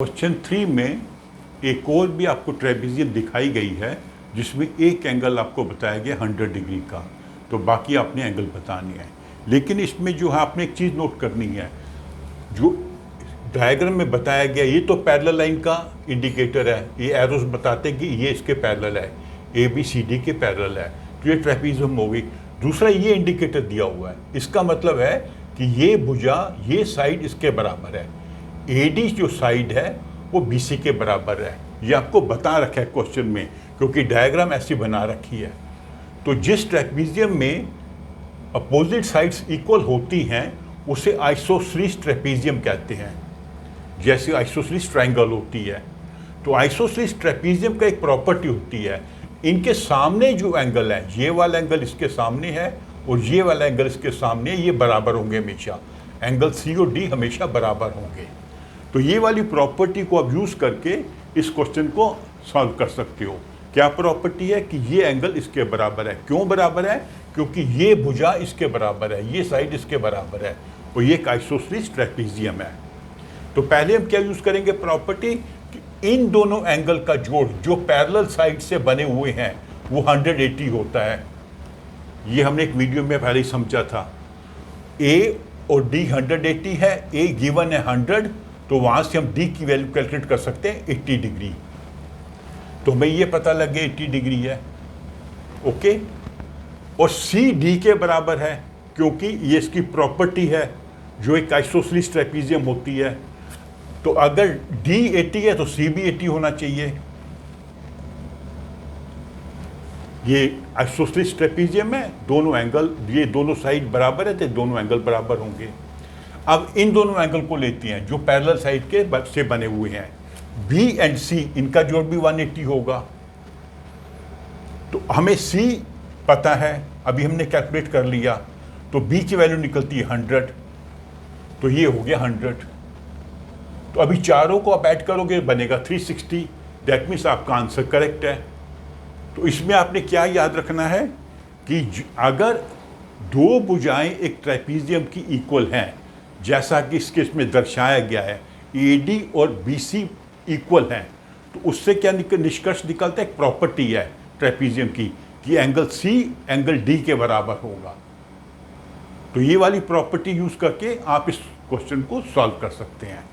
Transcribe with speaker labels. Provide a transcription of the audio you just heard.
Speaker 1: Question 3 में एक और भी आपको ट्रेपेजियम दिखाई गई है जिसमें एक एंगल आपको बताया गया 100 डिग्री का, तो बाकी आपने एंगल बतानी है। लेकिन इसमें जो है आपने एक चीज़ नोट करनी है, जो डायग्राम में बताया गया ये तो पैरेलल लाइन का इंडिकेटर है, ये एरोस बताते हैं कि ये इसके पैरेलल है, ABCD के पैरेलल है, तो ये ट्रेपेजियम हो गई। दूसरा ये इंडिकेटर दिया हुआ है, इसका मतलब है कि ये भुजा ये साइड इसके बराबर है, AD जो साइड है वो BC के बराबर है। ये आपको बता रखा है क्वेश्चन में, क्योंकि डायग्राम ऐसी बना रखी है। तो जिस ट्रेपेजियम में अपोजिट साइड्स इक्वल होती हैं उसे आइसोसेलेस ट्रेपेजियम कहते हैं, जैसे आइसोसेलेस ट्रायंगल होती है। तो आइसोसेलेस ट्रेपेजियम का एक प्रॉपर्टी होती है, इनके सामने जो एंगल है, ये वाला एंगल इसके सामने है और ये वाला एंगल इसके सामने, ये बराबर होंगे हमेशा। एंगल C और D हमेशा बराबर होंगे। तो ये वाली प्रॉपर्टी को आप यूज़ करके इस क्वेश्चन को सॉल्व कर सकते हो। क्या प्रॉपर्टी है कि ये एंगल इसके बराबर है। क्यों बराबर है? क्योंकि ये भुजा इसके बराबर है, ये साइड इसके बराबर है और ये एक आइसोसेलेस ट्रेपेजियम है। तो पहले हम क्या यूज़ करेंगे प्रॉपर्टी कि इन दोनों एंगल का जोड़ जो पैरेलल साइड से बने हुए हैं वो 180 होता है। ये हमने एक वीडियो में पहले ही समझा था। A और D 180 है, A गिवन है 100, तो वहाँ से हम D की वैल्यू कैलकुलेट कर सकते हैं 80 डिग्री। तो हमें ये पता लग गया 80 डिग्री है, ओके। और C D के बराबर है क्योंकि ये इसकी प्रॉपर्टी है जो एक आइसोसेलेस ट्रेपेजियम होती है। तो अगर D 80 है तो C भी 80 होना चाहिए। ये आइसोसेलेस ट्रेपेजियम है, दोनों एंगल, ये दोनों साइड बराबर है तो दोनों एंगल बराबर होंगे। अब इन दोनों एंगल को लेते हैं जो पैरेलल साइड के से बने हुए हैं, B एंड C, इनका जोड़ भी 180 होगा। तो हमें C पता है, अभी हमने कैलकुलेट कर लिया, तो B की वैल्यू निकलती है 100, तो ये हो गया 100। तो अभी चारों को आप ऐड करोगे बनेगा 360, दैट मीन्स आपका आंसर करेक्ट है। तो इसमें आपने क्या याद रखना है कि अगर दो भुजाएं एक ट्रेपेजियम की इक्वल हैं, जैसा कि इस केस में दर्शाया गया है, AD और BC इक्वल हैं, तो उससे क्या निष्कर्ष निकलता है? एक प्रॉपर्टी है ट्रेपेजियम की कि एंगल C एंगल D के बराबर होगा। तो ये वाली प्रॉपर्टी यूज़ करके आप इस क्वेश्चन को सॉल्व कर सकते हैं।